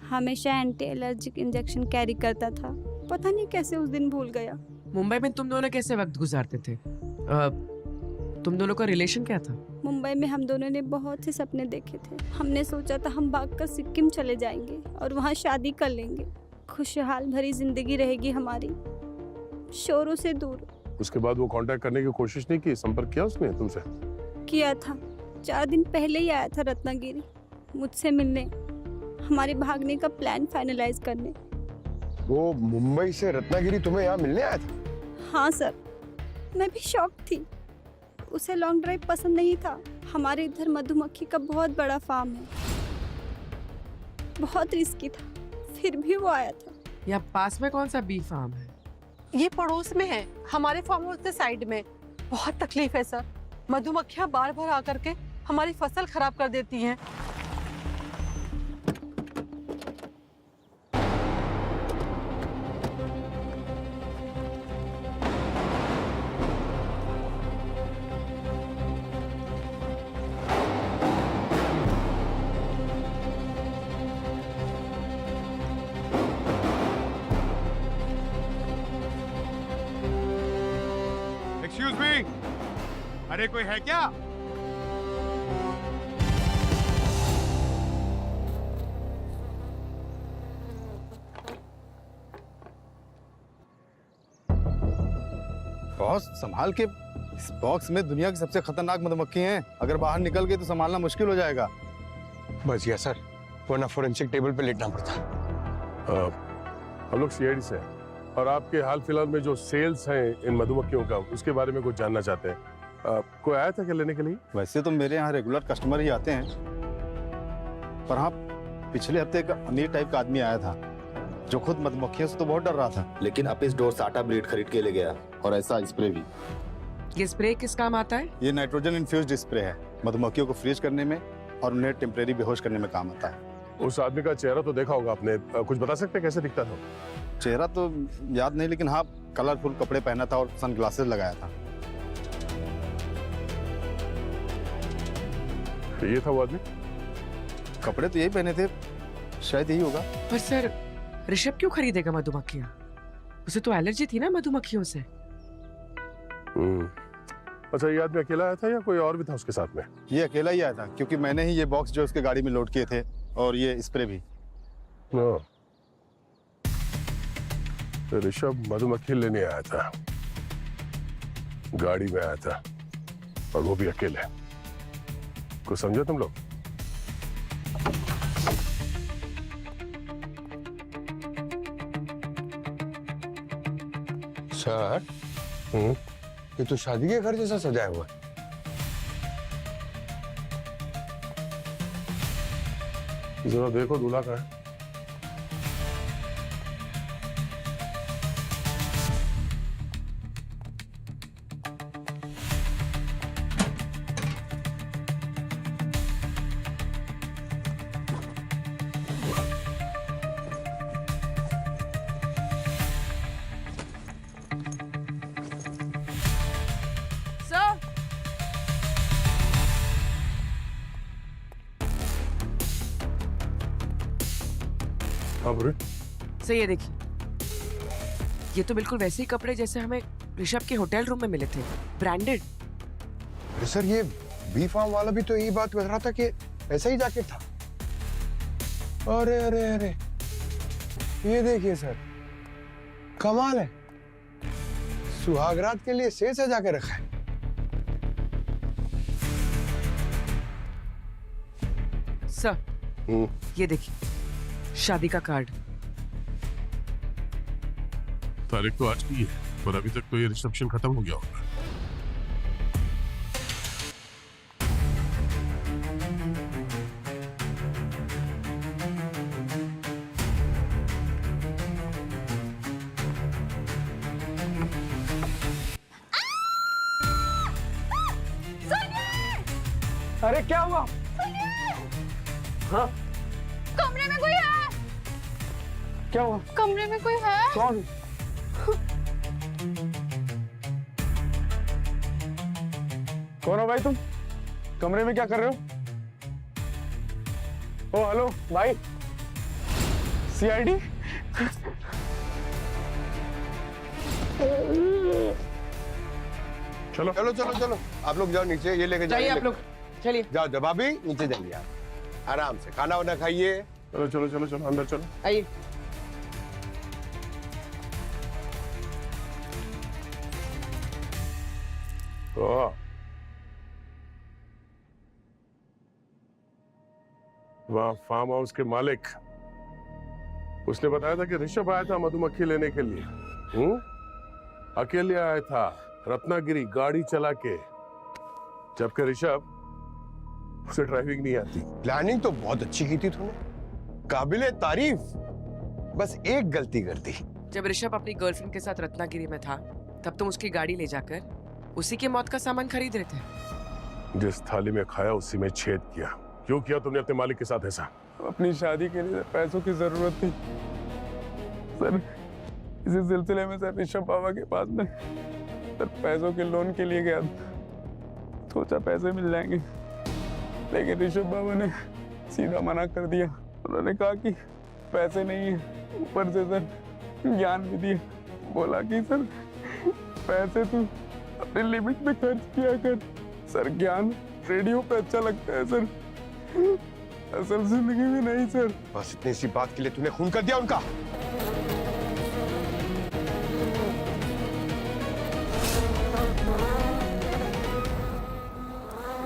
हमेशा एंटी एलर्जिक इंजेक्शन कैरी करता था। पता नहीं कैसे उस दिन भूल गया। मुंबई में तुम दोनों कैसे वक्त गुजारते थे? तुम दोनों का रिलेशन क्या था? मुंबई में हम दोनों ने बहुत से सपने देखे थे। हमने सोचा था हम भागकर सिक्किम चले जाएंगे और वहाँ शादी कर लेंगे। खुशहाल भरी जिंदगी रहेगी हमारी, शोरों से दूर। उसके बाद वो कांटेक्ट करने की कोशिश नहीं की? संपर्क किया उसने तुमसे? किया था, 4 दिन पहले ही आया था रत्नागिरी मुझसे मिलने, हमारे भागने का प्लान फाइनलाइज करने। वो मुंबई से रत्नागिरी तुम्हें यहाँ मिलने आया था? हाँ सर, मैं भी शॉक थी। उसे लॉन्ग ड्राइव पसंद नहीं था। हमारे इधर मधुमक्खी का बहुत बड़ा फार्म है, बहुत रिस्की था, फिर भी वो आया था। यहाँ पास में कौन सा बी फार्म है? ये पड़ोस में है, हमारे फार्म हाउस के साइड में। बहुत तकलीफ है सर, मधुमक्खियाँ बार बार आकर के हमारी फसल खराब कर देती हैं। अरे कोई है क्या? बॉस संभाल के, इस बॉक्स में दुनिया की सबसे खतरनाक मधुमक्खी हैं। अगर बाहर निकल गए तो संभालना मुश्किल हो जाएगा। बच गया सर, वरना फोरेंसिक टेबल पे लेटना पड़ता। हम लोग सीआईडी से हैं और आपके हाल फिलहाल में जो सेल्स हैं इन मधुमक्खियों का, उसके बारे में कुछ जानना चाहते हैं। कोई आया था क्या लेने के लिए? वैसे तो मेरे यहाँ रेगुलर कस्टमर ही आते हैं, पर हाँ पिछले हफ्ते एक अमीर टाइप का आदमी आया था जो खुद मधुमक्खियों से तो बहुत डर रहा था, लेकिन अपने स्टोर से आटा ब्लेड खरीद के ले गया और ऐसा स्प्रे भी। ये स्प्रे किस काम आता है? ये नाइट्रोजन इन्फ्यूज्ड स्प्रे है, मधुमक्खियों को फ्रीज करने में और उन्हें टेम्परेरी बेहोश करने में काम आता है। उस आदमी का चेहरा तो देखा होगा आपने, कुछ बता सकते हैं कैसे दिखता था? चेहरा तो याद नहीं, लेकिन हाँ कलरफुल कपड़े पहना था और सनग्लासेस लगाया था। ये था वो आदमी? कपड़े तो यही पहने थे, शायद यही होगा। पर सर ऋषभ क्यों खरीदेगा मधुमक्खियाँ? उसे तो एलर्जी थी ना मधुमक्खियों से। अच्छा, ये आदमी अकेला आया था या कोई और भी था उसके साथ में? ये अकेला ही आया था, क्योंकि मैंने ही ये बॉक्स जो उसके गाड़ी में लोड किए थे और ये स्प्रे भी। ऋषभ मधुमक्खी लेने आया था, गाड़ी में आया था और वो भी अकेले। कुछ समझो तुम लोग? सर ये तो शादी के घर जैसा सजाया हुआ है। जरा देखो दूल्हा कहाँ है? हाँ बुरे? सर ये देखिए, ये तो बिल्कुल वैसे ही कपड़े जैसे हमें ऋषभ के होटल रूम में मिले थे, ब्रांडेड। सर ये बी फार्म वाला भी तो यही बात कर रहा था कि ऐसा ही जैकेट था। अरे अरे अरे, ये देखिए सर, कमाल है, सुहागरात के लिए सेज सजा के रखा है। सर ये देखिए, शादी का कार्ड। तारीख तो आज की है, पर अभी तक तो ये रिसेप्शन खत्म हो गया होगा। अरे क्या हुआ? हाँ कमरे में कोई है। क्या हुआ? कमरे में कोई है। कौन? कौन हो भाई तुम? कमरे में क्या कर रहे हो? ओ हेलो भाई, सीआईडी? चलो चलो चलो चलो, आप लोग जाओ नीचे, ये लेके जाइए आप लोग, चलिए जाओ। जब भाभी नीचे जाइए, आप आराम से खाना वाना खाइए। चलो चलो चलो चलो अंदर चलो। आइए। वहाँ फार्म हाउस के मालिक, उसने बताया था कि ऋषभ आया था मधुमक्खी लेने के लिए। अकेले आया था, रत्नागिरी गाड़ी चला के, जबकि ऋषभ उसे ड्राइविंग नहीं आती। प्लानिंग तो बहुत अच्छी की थी तूने, काबिले तारीफ, बस एक गलती कर दी। जब ऋषभ अपनी गर्लफ्रेंड के साथ रत्नागिरी में था, तब तुम उसकी गाड़ी ले जाकर उसी के मौत का सामान खरीद रहे थे। जिस थाली में खाया उसी में छेद किया। क्यों किया तुमने अपने मालिक के साथ ऐसा? अपनी शादी के लिए पैसों की जरूरत थी सर, इसी सिलसिले में सर ऋषभ बाबा के पास में सर पैसों के लोन के लिए गया था। सोचा पैसे मिल जाएंगे, लेकिन ऋषभ बाबा ने सीधा मना कर दिया। उन्होंने कहा कि पैसे नहीं है, ऊपर से सर ज्ञान भी दिया, बोला कि सर पैसे तू अपने लिमिट में खर्च किया कर। सर ज्ञान रेडियो पे अच्छा लगता है सर, असल जिंदगी में नहीं सर। बस इतनी सी बात के लिए तूने खून कर दिया उनका।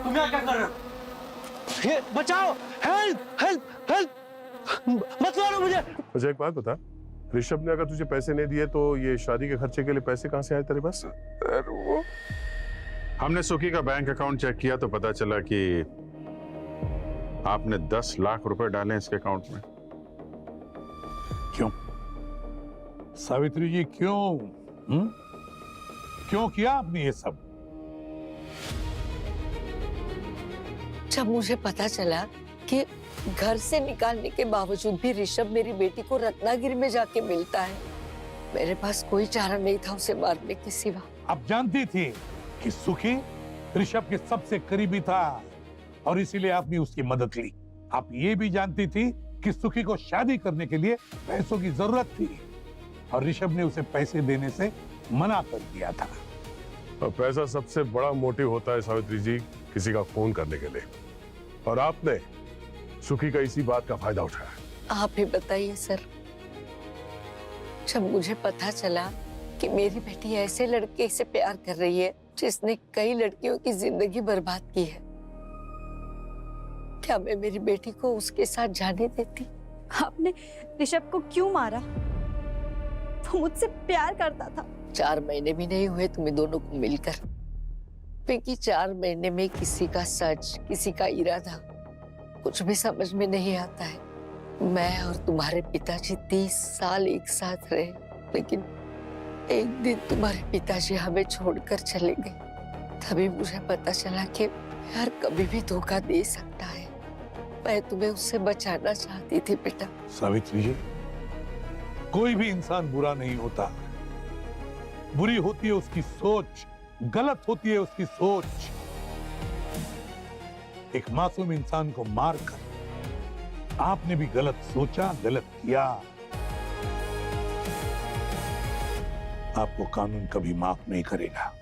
तुम यहाँ क्या कर रहे हो? ये बचाओ, हेल्प हेल्प हेल्प, मत मारो मुझे। मुझे एक बात बता, ऋषभ ने अगर तुझे पैसे नहीं दिए तो ये शादी के खर्चे के लिए पैसे कहाँ से आए तेरे पास? सर वो हमने सुखी का बैंक अकाउंट चेक किया तो पता चला कि आपने 10 लाख रुपए डाले इसके अकाउंट में। क्यों सावित्री जी, क्यों? क्यों किया आपने ये सब? जब मुझे पता चला कि घर से निकालने के बावजूद भी ऋषभ मेरी बेटी को रत्नागिरी में जाके मिलता है, मेरे पास कोई चारा नहीं था उसे मारने के सिवा। आप जानती थी कि सुखी ऋषभ के सबसे करीबी था और इसीलिए आपने उसकी मदद ली। आप ये भी जानती थी कि सुखी को शादी करने के लिए पैसों की जरूरत थी और ऋषभ ने उसे पैसे देने से मना कर दिया था। और पैसा सबसे बड़ा मोटिव होता है सावित्री जी, किसी का खून करने के लिए, और आपने सुखी का इसी बात का फायदा उठाया। आप ही बताइए सर, जब मुझे पता चला कि मेरी बेटी ऐसे लड़के से प्यार कर रही है जिसने कई लड़कियों की जिंदगी बर्बाद की है, क्या मैं मेरी बेटी को उसके साथ जाने देती? आपने ऋषभ को क्यों मारा? वो मुझसे प्यार करता था। 4 महीने भी नहीं हुए तुम्हें दोनों को मिलकर, क्योंकि 4 महीने में किसी का सच, किसी का इरादा कुछ भी समझ में नहीं आता है। मैं और तुम्हारे पिताजी 30 साल एक साथ रहे, लेकिन एक दिन तुम्हारे पिताजी हमें छोड़कर चले गए। तभी मुझे पता चला कि प्यार कभी भी धोखा दे सकता है। मैं तुम्हें उससे बचाना चाहती थी बेटा। सावित्री जी, कोई भी इंसान बुरा नहीं होता, बुरी होती है उसकी सोच, गलत होती है उसकी सोच। एक मासूम इंसान को मारकर आपने भी गलत सोचा, गलत किया। आपको कानून कभी माफ नहीं करेगा।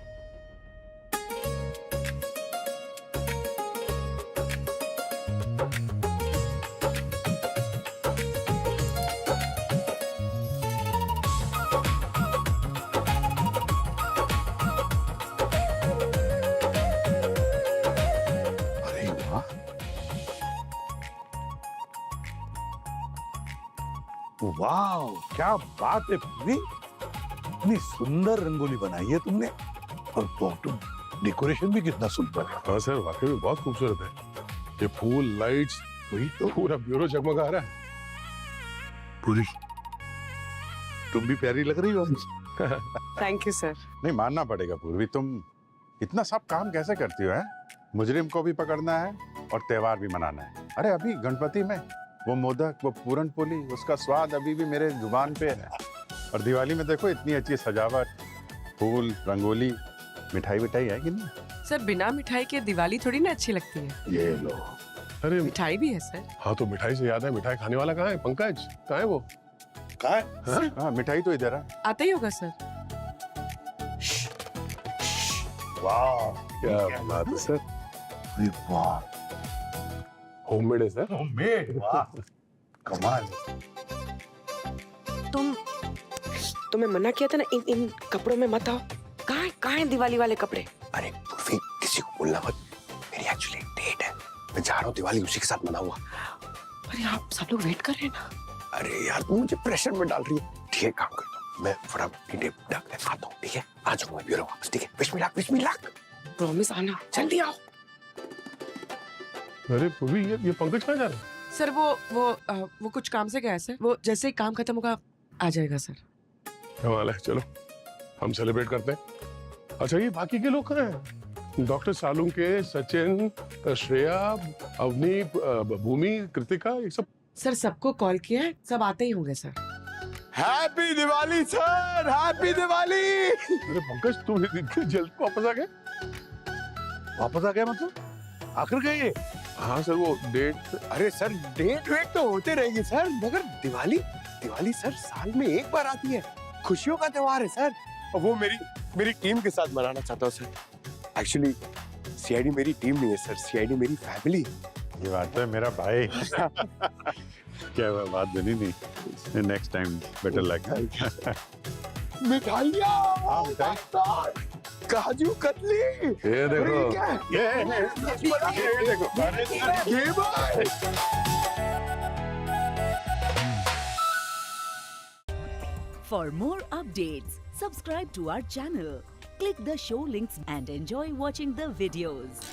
वाह, क्या बात है पूरी, इतनी सुंदर रंगोली बनाई है तुमने, और बॉटम डेकोरेशन भी कितना सुंदर है। हाँ सर, वाकई में बहुत खूबसूरत है। ये फूल, लाइट्स, वही तो पूरा ब्यूरो जगमगा रहा है। पूरी तुम भी प्यारी लग रही हो। Thank you sir. नहीं, मानना पड़ेगा पूर्वी, तुम इतना सब काम कैसे करती हो? मुजरिम को भी पकड़ना है और त्योहार भी मनाना है। अरे अभी गणपति में वो मोदक, वो पूरन पोली, उसका स्वाद अभी भी मेरे जुबान पे है। और दिवाली में देखो इतनी अच्छी सजावट, फूल, रंगोली, मिठाई विठाई है कि नहीं? सर बिना मिठाई के दिवाली थोड़ी ना अच्छी लगती है। ये लो। अरे मिठाई भी है सर। हाँ, तो मिठाई से याद है, मिठाई खाने वाला कहाँ है? पंकज कहाँ है वो? कहाँ है? हाँ, मिठाई तो इधर है। आता ही होगा सर। वाह, क्या बात है सर, वाह, होममेड है सर। होममेड, वाह, कमाल। तुम्हें मना किया था ना इन कपड़ों में मत आओ। कहाँ है दिवाली वाले कपड़े? अरे पूर्वी, किसी को बोलना मत, मेरी एक्चुअली डेट है, मैं जा रहा हूँ दिवाली उसी के साथ मनाऊंगा। अरे आप सब लोग वेट कर रहे हैं ना। अरे यार, तुम मुझे प्रेशर में डाल रही है। ठीक है, काम करता हूँ, मैं फटाफट डेट डाल के आता हूँ। ठीक है, आ जाऊंगा ब्यूरो वापस। ठीक है, विश मी लक। प्रॉमिस आना, जल्दी आओ। अरे पूर्वी, ये पंकज कहाँ जा रहा है? सर वो कुछ काम से गया है सर। वो जैसे ही काम खत्म होगा आ जाएगा सर। कमाल है, चलो हम सेलिब्रेट करते हैं। अच्छा, ये बाकी के लोग कहाँ हैं? डॉक्टर सालू के, सचिन, श्रेया, अवनी, भूमि, कृतिका, ये सब। सर सबको कॉल किया है, सब आते ही होंगे sir. Happy Diwali sir, happy Diwali. अरे पंकज, तुम इतनी जल्द वापस आ गए? वापस आ गया मतलब? आखिर गए ये? हाँ सर, वो डेट। अरे सर, डेट वेट तो होते रहेंगे सर, मगर दिवाली सर साल में एक बार आती है, खुशियों का त्योहार है सर, और वो मेरी टीम के साथ मनाना चाहता हूँ सर। एक्चुअली सीआईडी मेरी टीम नहीं है सर, सीआईडी मेरी फैमिली। ये बात है मेरा भाई। क्या हुआ, बात बनी नहीं? Next time better luck. मिठाइयाँ, हाँ मिठाई, काजू कतली, ये देखो, ये देखो, ये भाई। For more updates, subscribe to our channel, click the show links and enjoy watching the videos.